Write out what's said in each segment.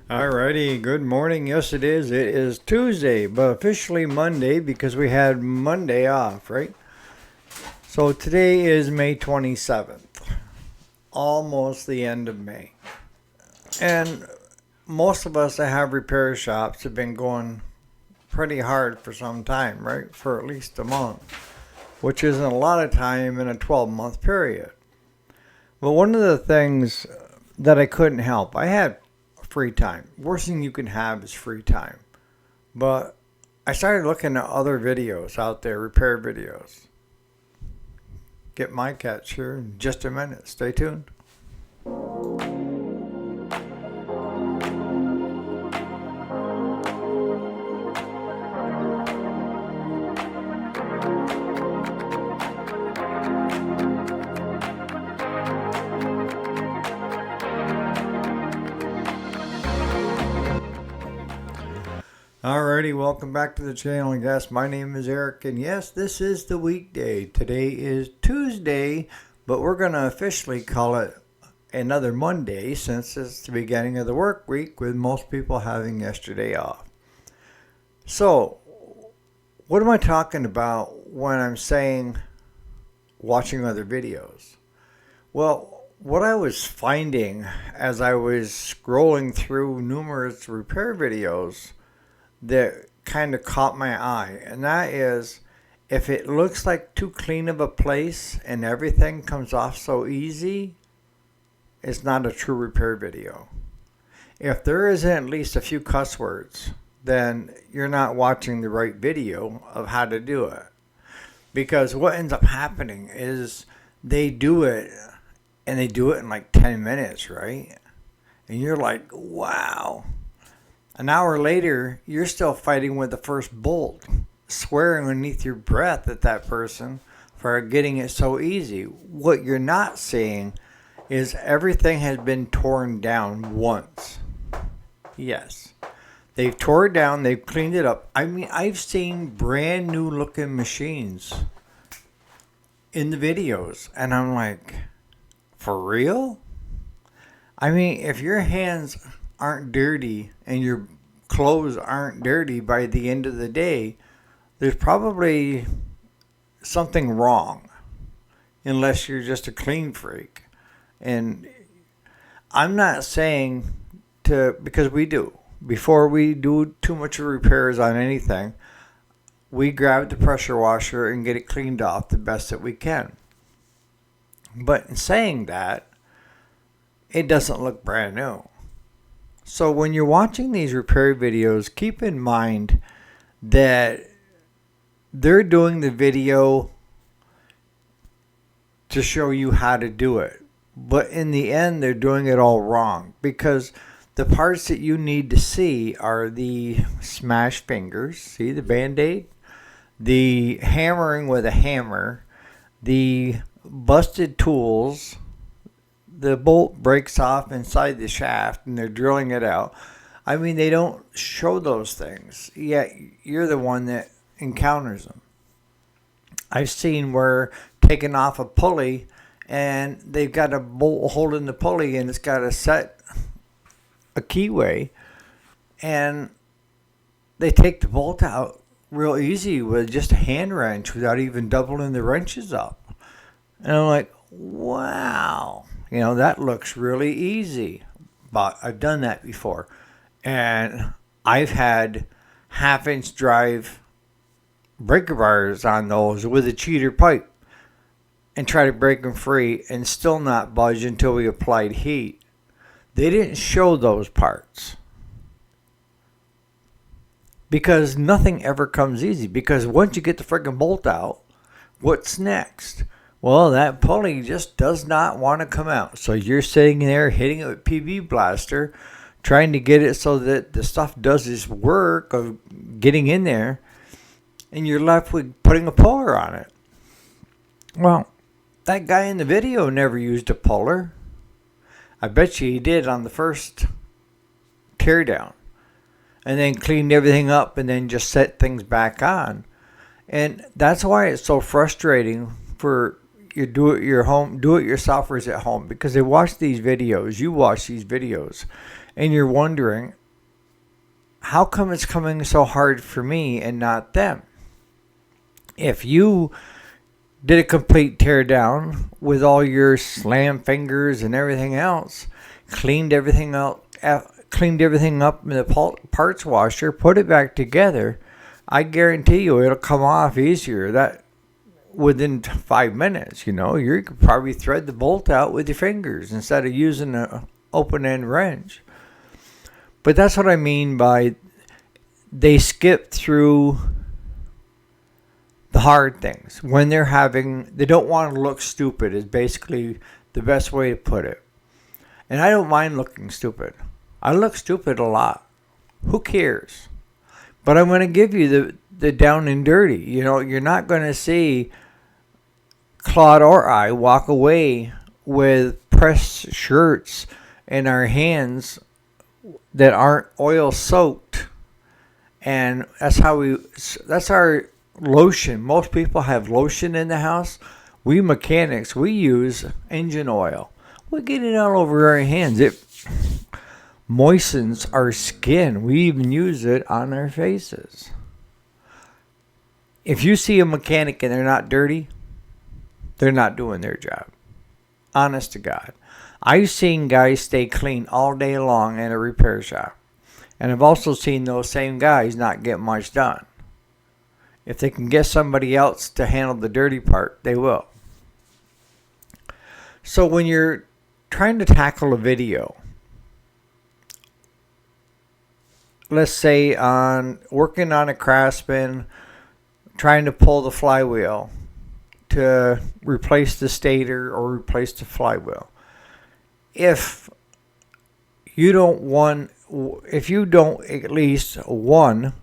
Alrighty, good morning. Yes, it is. It is Tuesday, but officially Monday because we had Monday off, right? So today is May 27th, almost the end of May. And most of us that have repair shops have been going pretty hard for some time, right? For at least a month, which isn't a lot of time in a 12-month period. But one of the things that I couldn't help, I had free time. Worst thing you can have is free time. But I started looking at other videos out there, repair videos. Get my catch here in just a minute. Stay tuned. Alrighty, welcome back to the channel. And yes, my name is Eric, and yes, this is the weekday. Today is Tuesday, but we're going to officially call it another Monday since it's the beginning of the work week, with most people having yesterday off. So, what am I talking about when I'm saying watching other videos? Well, what I was finding as I was scrolling through numerous repair videos that kind of caught my eye, and that is, if it looks like too clean of a place and everything comes off so easy, it's not a true repair video. If there isn't at least a few cuss words, then you're not watching the right video of how to do it. Because what ends up happening is they do it, and they do it in like 10 minutes, right? And you're like, wow. An hour later, you're still fighting with the first bolt, swearing underneath your breath at that person for getting it so easy. What you're not seeing is everything has been torn down once. Yes. They've tore it down, they've cleaned it up. I mean, I've seen brand new looking machines in the videos, and I'm like, for real? I mean, if your hands aren't dirty and your clothes aren't dirty by the end of the day, there's probably something wrong, unless you're just a clean freak. And I'm not saying because we do, before we do too much repairs on anything, we grab the pressure washer and get it cleaned off the best that we can. But in saying that, it doesn't look brand new. So when you're watching these repair videos, keep in mind that they're doing the video to show you how to do it. But in the end, they're doing it all wrong, because the parts that you need to see are the smashed fingers, see the band-aid, the hammering with a hammer, the busted tools. The bolt breaks off inside the shaft and they're drilling it out. I mean, they don't show those things, yet you're the one that encounters them. I've seen where taking off a pulley and they've got a bolt holding the pulley and it's got a keyway, and they take the bolt out real easy with just a hand wrench without even doubling the wrenches up. And I'm like, wow. That looks really easy, but I've done that before. And I've had half-inch drive breaker bars on those with a cheater pipe and try to break them free and still not budge until we applied heat. They didn't show those parts, because nothing ever comes easy. Because once you get the freaking bolt out, what's next? Well, that pulley just does not want to come out. So you're sitting there hitting it with PB blaster, trying to get it so that the stuff does its work of getting in there, and you're left with putting a puller on it. Well, that guy in the video never used a puller. I bet you he did on the first teardown, and then cleaned everything up and then just set things back on. And that's why it's so frustrating for your do-it-yourselfers at home, because they watch these videos, you watch these videos, and you're wondering, how come it's coming so hard for me and not them? If you did a complete tear down with all your slam fingers and everything else, cleaned everything up in the parts washer, put it back together, I guarantee you it'll come off easier. That within 5 minutes, you could probably thread the bolt out with your fingers instead of using an open-end wrench. But that's what I mean by they skip through the hard things when they don't want to look stupid, is basically the best way to put it. And I don't mind looking stupid. I look stupid a lot. Who cares? But I'm going to give you the down and dirty. You're not going to see Claude or I walk away with pressed shirts in our hands that aren't oil soaked. And that's our lotion. Most people have lotion in the house. We mechanics, we use engine oil. We get it all over our hands. It moistens our skin. We even use it on our faces. If you see a mechanic and they're not dirty, they're not doing their job. Honest to God. I've seen guys stay clean all day long in a repair shop. And I've also seen those same guys not get much done. If they can get somebody else to handle the dirty part, they will. So when you're trying to tackle a video, let's say working on a Craftsman, trying to pull the flywheel to replace the stator or replace the flywheel. If you don't at least one,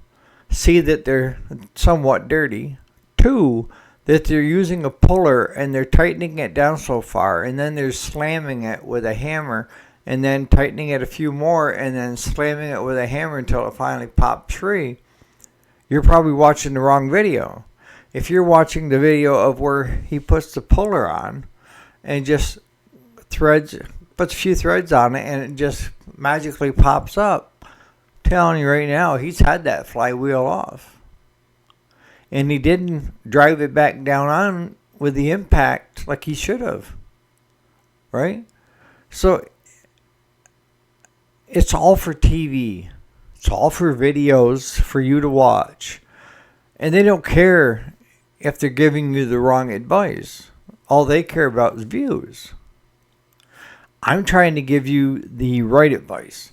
see that they're somewhat dirty, two, that they're using a puller and they're tightening it down so far, and then they're slamming it with a hammer and then tightening it a few more and then slamming it with a hammer until it finally pops free, you're probably watching the wrong video. If you're watching the video of where he puts the puller on and just puts a few threads on it and it just magically pops up, I'm telling you right now, he's had that flywheel off. And he didn't drive it back down on with the impact like he should have. Right? So it's all for TV. It's all for videos for you to watch. And they don't care if they're giving you the wrong advice. All they care about is views. I'm trying to give you the right advice.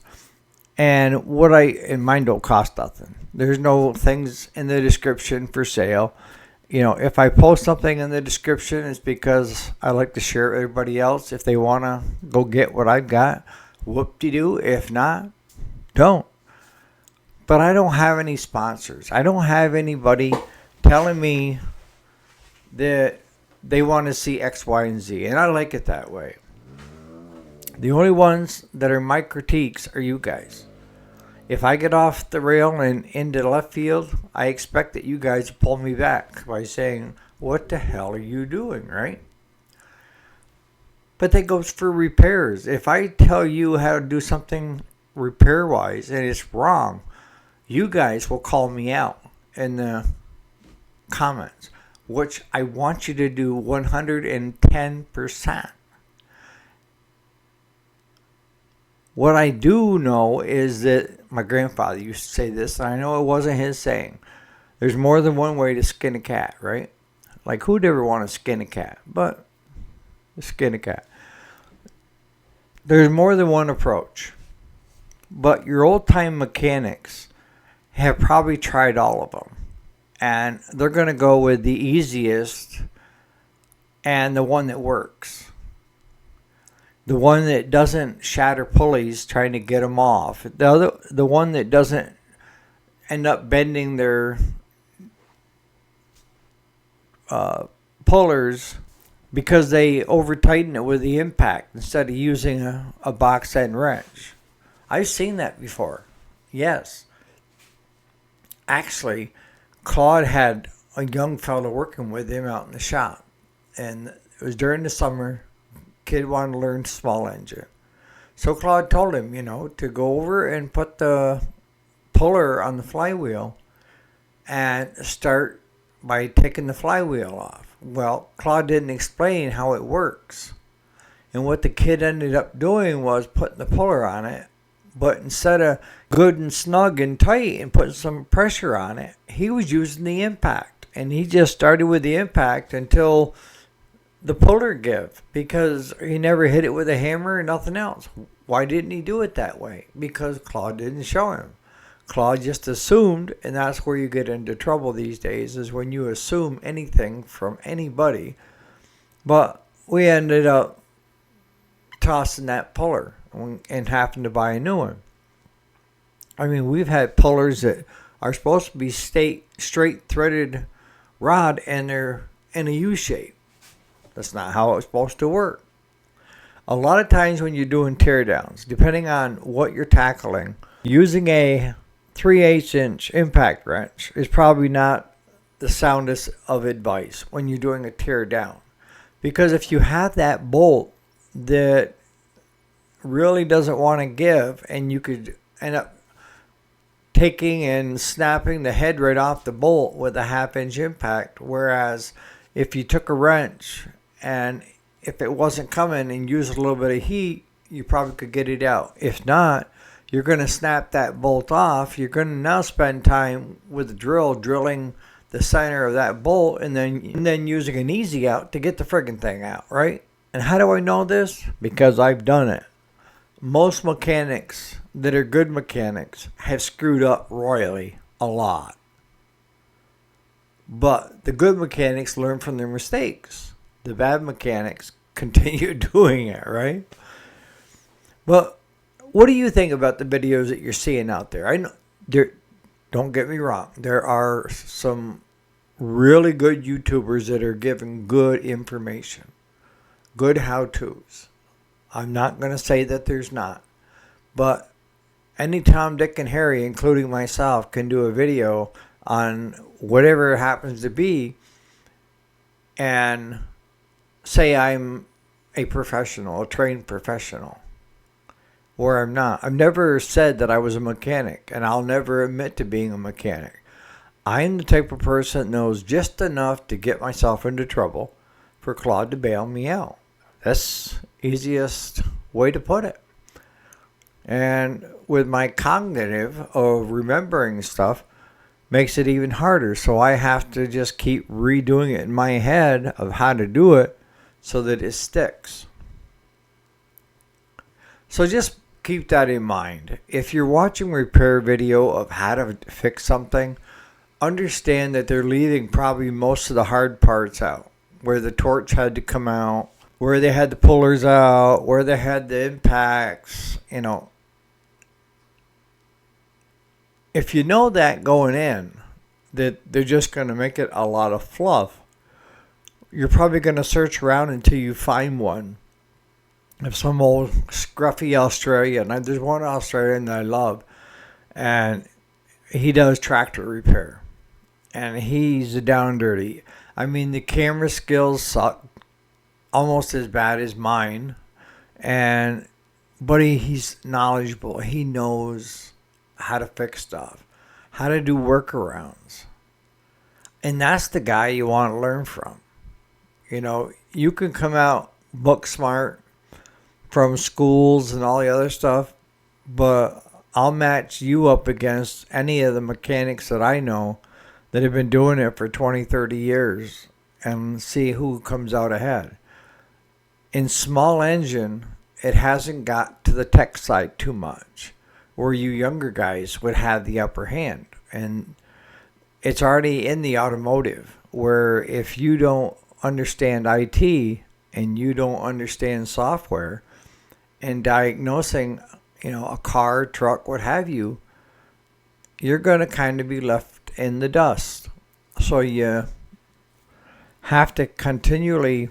And mine don't cost nothing. There's no things in the description for sale. If I post something in the description, it's because I like to share it with everybody else. If they want to go get what I've got, whoop-de-doo. If not, don't. But I don't have any sponsors. I don't have anybody telling me that they want to see X, Y, and Z. And I like it that way. The only ones that are my critiques are you guys. If I get off the rail and into left field, I expect that you guys pull me back by saying, what the hell are you doing, right? But that goes for repairs. If I tell you how to do something repair-wise and it's wrong, you guys will call me out in the comments, which I want you to do 110%. What I do know is that my grandfather used to say this, and I know it wasn't his saying. There's more than one way to skin a cat, right? Like, who'd ever want to skin a cat? But skin a cat. There's more than one approach. But your old-time mechanics have probably tried all of them. And they're going to go with the easiest and the one that works. The one that doesn't shatter pulleys trying to get them off. The one that doesn't end up bending their pullers because they over-tighten it with the impact instead of using a box end wrench. I've seen that before. Yes. Actually, Claude had a young fellow working with him out in the shop. And It was during the summer. Kid wanted to learn small engine. So Claude told him, to go over and put the puller on the flywheel and start by taking the flywheel off. Well, Claude didn't explain how it works. And what the kid ended up doing was putting the puller on it, but instead of good and snug and tight and putting some pressure on it, he was using the impact. And he just started with the impact until the puller give, because he never hit it with a hammer or nothing else. Why didn't he do it that way? Because Claude didn't show him. Claude just assumed, and that's where you get into trouble these days, is when you assume anything from anybody. But we ended up tossing that puller and having to buy a new one. I mean, we've had pullers that are supposed to be straight threaded rod, and they're in a U shape. That's not how it's supposed to work. A lot of times when you're doing teardowns, depending on what you're tackling, using a 3/8 inch impact wrench is probably not the soundest of advice when you're doing a tear down. Because if you have that bolt that really doesn't want to give, and you could end up taking and snapping the head right off the bolt with a 1/2 inch impact, whereas if you took a wrench and if it wasn't coming and used a little bit of heat, you probably could get it out. If not, you're going to snap that bolt off. You're going to now spend time with the drill drilling the center of that bolt, and then using an easy out to get the friggin' thing out, right? And how do I know this? Because I've done it. Most mechanics that are good mechanics have screwed up royally a lot. But the good mechanics learn from their mistakes. The bad mechanics continue doing it, right? But what do you think about the videos that you're seeing out there? I know don't get me wrong. There are some really good YouTubers that are giving good information, good how-tos. I'm not going to say that there's not. But any Tom, Dick, and Harry, including myself, can do a video on whatever it happens to be and say I'm a professional, a trained professional, or I'm not. I've never said that I was a mechanic, and I'll never admit to being a mechanic. I'm the type of person that knows just enough to get myself into trouble for Claude to bail me out. That's easiest way to put it. And with my cognitive of remembering stuff, makes it even harder. So I have to just keep redoing it in my head of how to do it so that it sticks. So just keep that in mind. If you're watching a repair video of how to fix something, understand that they're leaving probably most of the hard parts out, where the torch had to come out, where they had the pullers out, where they had the impacts, If you know that going in, that they're just going to make it a lot of fluff, you're probably going to search around until you find one. If some old scruffy Australian, there's one Australian that I love, and he does tractor repair, and he's a down dirty. I mean, the camera skills suck almost as bad as mine, but he's knowledgeable. He knows how to fix stuff, how to do workarounds. And that's the guy you want to learn from. You can come out book smart from schools and all the other stuff, but I'll match you up against any of the mechanics that I know that have been doing it for 20, 30 years and see who comes out ahead. In small engine, it hasn't got to the tech side too much, where you younger guys would have the upper hand. And it's already in the automotive, where if you don't understand IT and you don't understand software and diagnosing, a car, truck, what have you, you're going to kind of be left in the dust. So you have to continually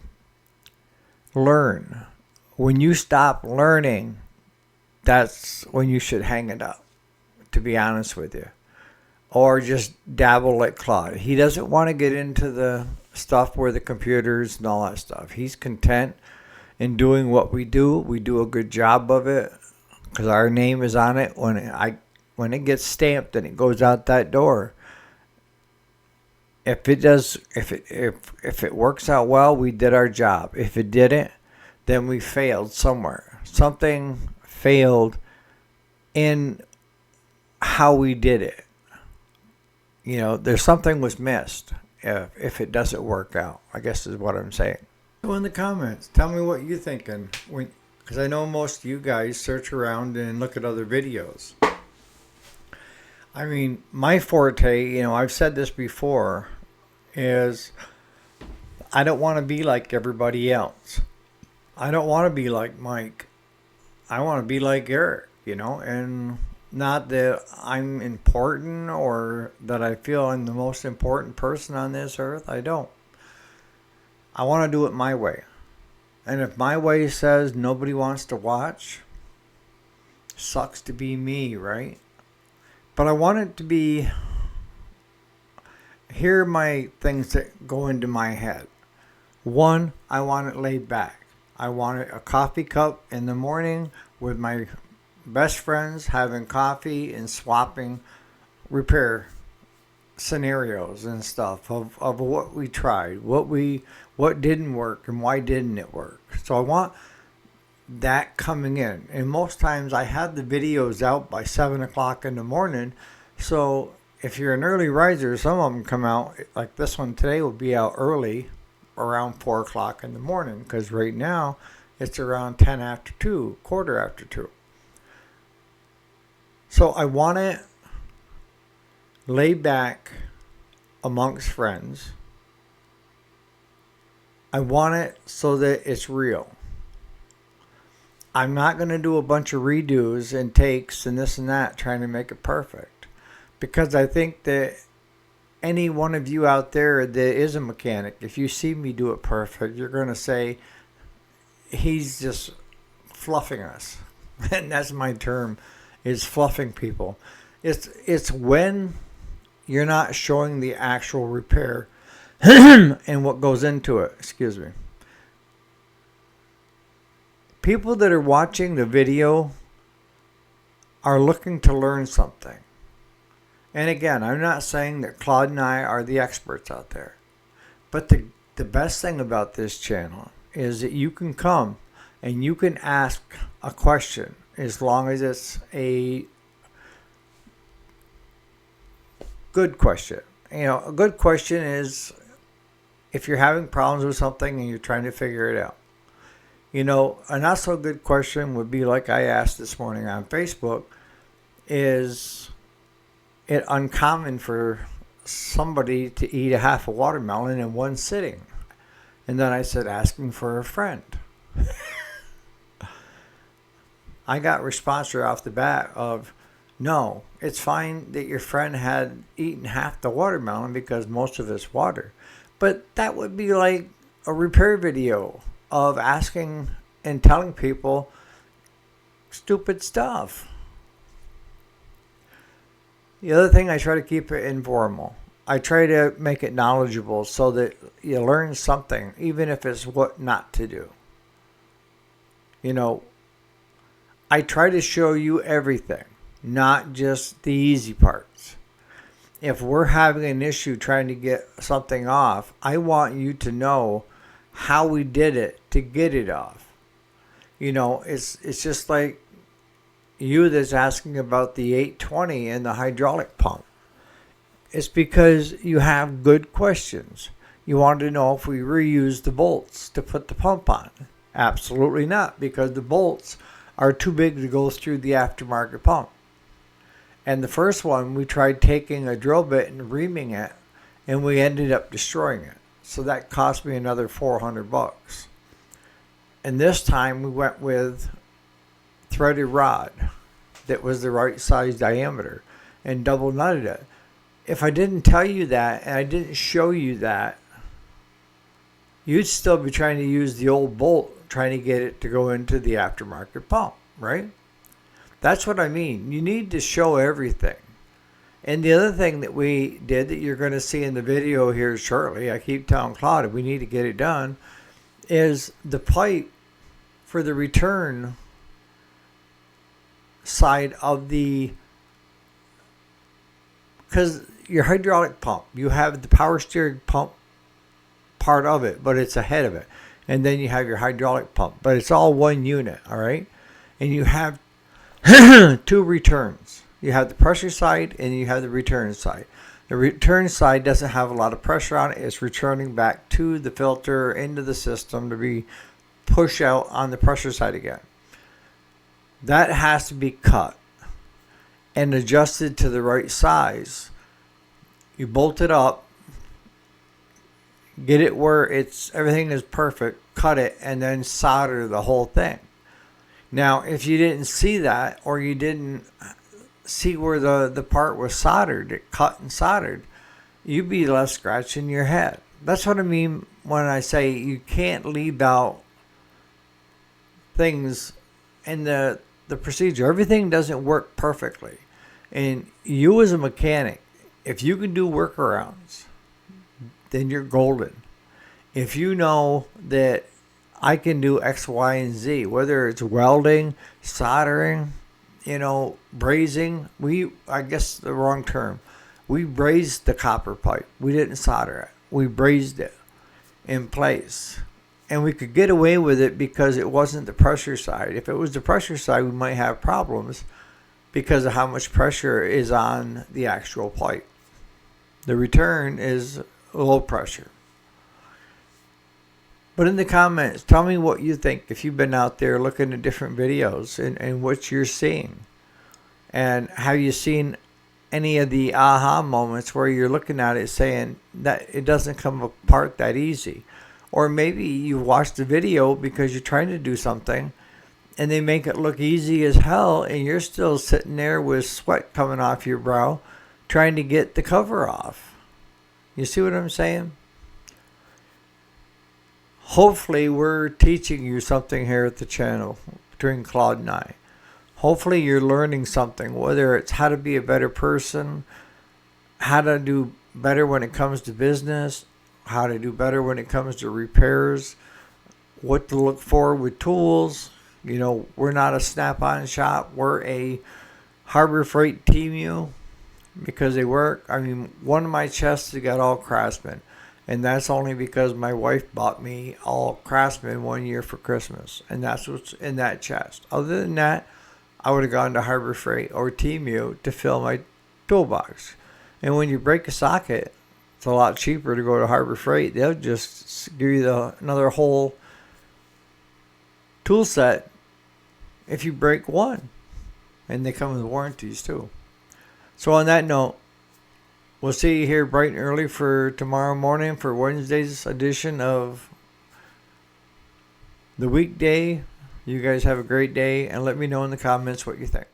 learn. When you stop learning, that's when you should hang it up, to be honest with you. Or just dabble like Claude. He doesn't want to get into the stuff where the computers and all that stuff. He's content in doing what we do. We do a good job of it because our name is on it when it gets stamped and it goes out that door. If it works out well, we did our job. If it didn't, then we failed somewhere. Something failed in how we did it. There's something was missed if it doesn't work out, I guess is what I'm saying. So in the comments, tell me what you're thinking. Because I know most of you guys search around and look at other videos. I mean, my forte, I've said this before, is I don't want to be like everybody else. I don't want to be like Mike. I want to be like Eric, and not that I'm important or that I feel I'm the most important person on this earth. I don't. I want to do it my way. And if my way says nobody wants to watch, sucks to be me, right? But I want it to be, here are my things that go into my head. One, I want it laid back. I want a coffee cup in the morning with my best friends having coffee and swapping repair scenarios and stuff of what we tried, what didn't work and why didn't it work. So I want that coming in. And most times I have the videos out by 7 o'clock in the morning. So if you're an early riser, some of them come out, like this one today will be out early, around 4 o'clock in the morning, because right now it's around 10 after 2, quarter after 2. So I want it laid back amongst friends. I want it so that it's real. I'm not going to do a bunch of redos and takes and this and that trying to make it perfect. Because I think that any one of you out there that is a mechanic, if you see me do it perfect, you're going to say, he's just fluffing us. And that's my term, is fluffing people. It's when you're not showing the actual repair and what goes into it. Excuse me. People that are watching the video are looking to learn something. And again, I'm not saying that Claude and I are the experts out there. But the best thing about this channel is that you can come and you can ask a question as long as it's a good question. A good question is if you're having problems with something and you're trying to figure it out. A not so good question would be like I asked this morning on Facebook, is it uncommon for somebody to eat a half a watermelon in one sitting? And then I said, asking for a friend. I got response right off the bat of, no, it's fine that your friend had eaten half the watermelon because most of it's water. But that would be like a repair video of asking and telling people stupid stuff. The other thing, I try to keep it informal. I try to make it knowledgeable so that you learn something, even if it's what not to do. I try to show you everything, not just the easy parts. If we're having an issue trying to get something off, I want you to know how we did it to get it off. It's just like you that's asking about the 820 and the hydraulic pump. It's because you have good questions. You want to know if we reuse the bolts to put the pump on. Absolutely not, because the bolts are too big to go through the aftermarket pump. And the first one, we tried taking a drill bit and reaming it, and we ended up destroying it. So that cost me another $400. And this time we went with threaded rod that was the right size diameter and double nutted it. If I didn't tell you that and I didn't show you that, you'd still be trying to use the old bolt trying to get it to go into the aftermarket pump, right? That's what I mean. You need to show everything. And the other thing that we did that you're going to see in the video here shortly, I keep telling Claude we need to get it done, is the pipe for the return side of the, because your hydraulic pump, you have the power steering pump part of it, but it's ahead of it. And then you have your hydraulic pump, but it's all one unit, all right? And you have two returns. You have the pressure side and you have the return side. The return side doesn't have a lot of pressure on it. It's returning back to the filter into the system to be pushed out on the pressure side again. That has to be cut and adjusted to the right size. You bolt it up, get it where it's everything is perfect, cut it, and then solder the whole thing. Now, if you didn't see that, or you didn't see where the part was soldered, it cut and soldered, you'd be left scratching your head. That's what I mean when I say you can't leave out things in the procedure. Everything doesn't work perfectly. And you as a mechanic, if you can do workarounds, then you're golden. If you know that I can do X, Y, and Z, whether it's welding, soldering, brazing. I guess the wrong term. We brazed the copper pipe. We didn't solder it. We brazed it in place. And we could get away with it because it wasn't the pressure side. If it was the pressure side, we might have problems because of how much pressure is on the actual pipe. The return is low pressure. But in the comments, tell me what you think if you've been out there looking at different videos and what you're seeing. And have you seen any of the aha moments where you're looking at it saying that it doesn't come apart that easy? Or maybe you watched the video because you're trying to do something and they make it look easy as hell and you're still sitting there with sweat coming off your brow trying to get the cover off. You see what I'm saying? Hopefully we're teaching you something here at the channel between Claude and I. Hopefully you're learning something, whether it's how to be a better person, how to do better when it comes to business, how to do better when it comes to repairs, what to look for with tools. We're not a Snap-on shop. We're a Harbor Freight TMU because they work. One of my chests has got all Craftsman. And that's only because my wife bought me all Craftsman one year for Christmas. And that's what's in that chest. Other than that, I would have gone to Harbor Freight or TMU to fill my toolbox. And when you break a socket, it's a lot cheaper to go to Harbor Freight. They'll just give you another whole tool set if you break one. And they come with warranties too. So on that note, we'll see you here bright and early for tomorrow morning for Wednesday's edition of the weekday. You guys have a great day and let me know in the comments what you think.